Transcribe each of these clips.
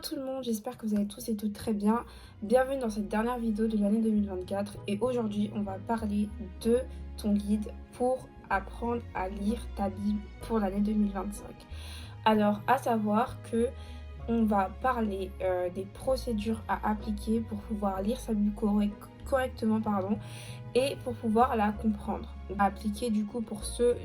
tout le monde, j'espère que vous allez tous et toutes très bien. Bienvenue dans cette dernière vidéo de l'année 2024 et aujourd'hui on va parler de ton guide pour apprendre à lire ta Bible pour l'année 2025. Alors à savoir que on va parler des procédures à appliquer pour pouvoir lire sa Bible correctement et pour pouvoir la comprendre. Appliquer du coup pour ceux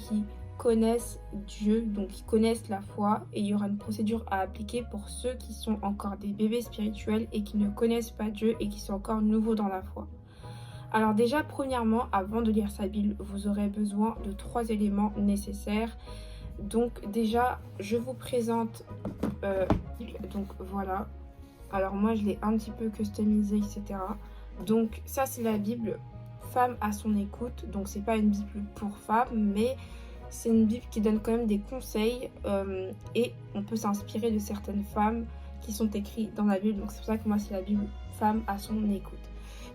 qui connaissent Dieu, donc qui connaissent la foi, et il y aura une procédure à appliquer pour ceux qui sont encore des bébés spirituels et qui ne connaissent pas Dieu et qui sont encore nouveaux dans la foi. Alors déjà, premièrement, avant de lire sa Bible, vous aurez besoin de 3 éléments nécessaires. Donc déjà, je vous présente, donc voilà. Alors moi, je l'ai un petit peu customisé, etc. Donc ça, c'est la Bible Femme à son écoute. Donc c'est pas une Bible pour femmes, mais c'est une Bible qui donne quand même des conseils et on peut s'inspirer de certaines femmes qui sont écrites dans la Bible. Donc c'est pour ça que moi c'est la Bible Femme à son écoute.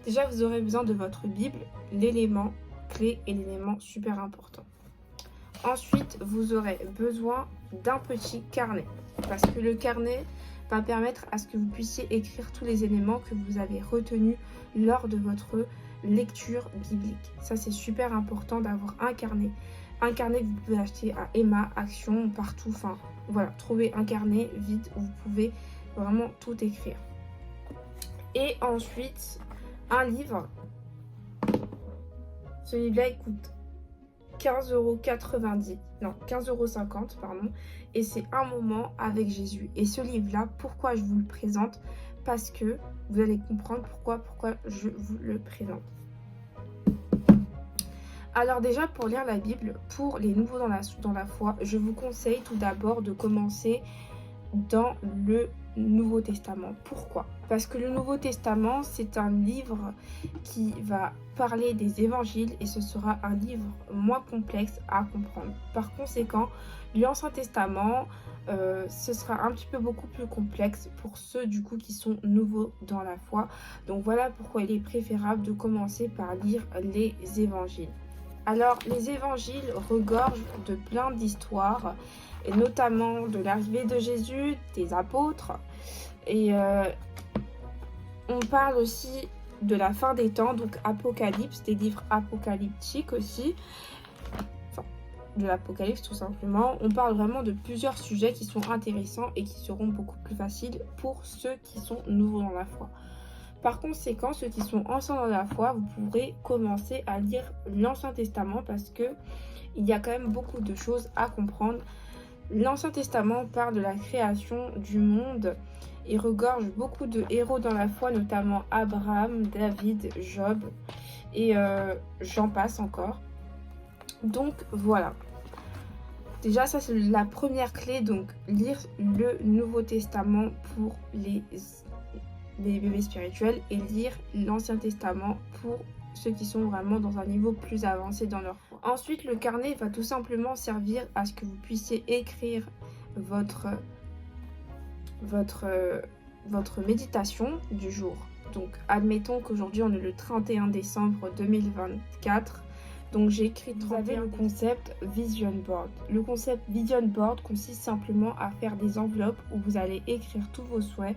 Déjà vous aurez besoin de votre Bible, l'élément clé et l'élément super important. Ensuite vous aurez besoin d'un petit carnet parce que le carnet va permettre à ce que vous puissiez écrire tous les éléments que vous avez retenus lors de votre lecture biblique. Ça c'est super important d'avoir un carnet. Un carnet que vous pouvez acheter à Emma, Action, partout. Enfin, voilà, trouvez un carnet vide où vous pouvez vraiment tout écrire. Et ensuite, un livre. Ce livre-là, il coûte 15,90 €. Non, 15,50 €, pardon. Et c'est Un moment avec Jésus. Et ce livre-là, pourquoi je vous le présente? Parce que vous allez comprendre pourquoi je vous le présente. Alors déjà, pour lire la Bible, pour les nouveaux dans la foi, je vous conseille tout d'abord de commencer dans le Nouveau Testament. Pourquoi? Parce que le Nouveau Testament, c'est un livre qui va parler des évangiles et ce sera un livre moins complexe à comprendre. Par conséquent, l'Ancien Testament, ce sera un petit peu beaucoup plus complexe pour ceux qui sont nouveaux dans la foi. Donc voilà pourquoi il est préférable de commencer par lire les évangiles. Alors, les évangiles regorgent de plein d'histoires, et notamment de l'arrivée de Jésus, des apôtres, et on parle aussi de la fin des temps, donc Apocalypse, des livres apocalyptiques aussi, enfin, de l'Apocalypse tout simplement. On parle vraiment de plusieurs sujets qui sont intéressants et qui seront beaucoup plus faciles pour ceux qui sont nouveaux dans la foi. Par conséquent, ceux qui sont anciens dans la foi, vous pourrez commencer à lire l'Ancien Testament parce que il y a quand même beaucoup de choses à comprendre. L'Ancien Testament parle de la création du monde et regorge beaucoup de héros dans la foi, notamment Abraham, David, Job et j'en passe encore. Donc voilà. Déjà, ça c'est la première clé, donc lire le Nouveau Testament pour les bébés spirituels et lire l'Ancien Testament pour ceux qui sont vraiment dans un niveau plus avancé dans leur foi. Ensuite, le carnet va tout simplement servir à ce que vous puissiez écrire votre méditation du jour. Donc, admettons qu'aujourd'hui on est le 31 décembre 2024. Donc j'ai écrit le concept Vision Board. Le concept Vision Board consiste simplement à faire des enveloppes où vous allez écrire tous vos souhaits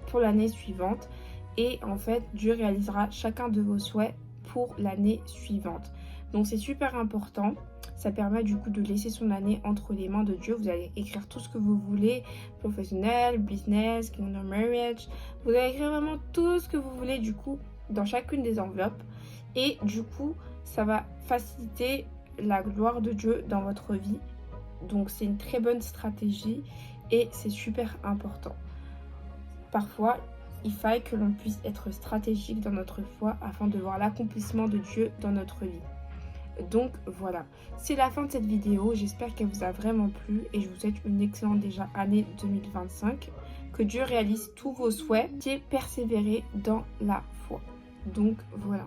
pour l'année suivante et en fait Dieu réalisera chacun de vos souhaits pour l'année suivante. Donc c'est super important, ça permet du coup de laisser son année entre les mains de Dieu. Vous allez écrire tout ce que vous voulez, professionnel, business, kingdom marriage, vous allez écrire vraiment tout ce que vous voulez du coup dans chacune des enveloppes et du coup ça va faciliter la gloire de Dieu dans votre vie. Donc c'est une très bonne stratégie et c'est super important. Parfois, il faille que l'on puisse être stratégique dans notre foi afin de voir l'accomplissement de Dieu dans notre vie. Donc voilà, c'est la fin de cette vidéo. J'espère qu'elle vous a vraiment plu et je vous souhaite une excellente année 2025. Que Dieu réalise tous vos souhaits et persévérer dans la foi. Donc voilà.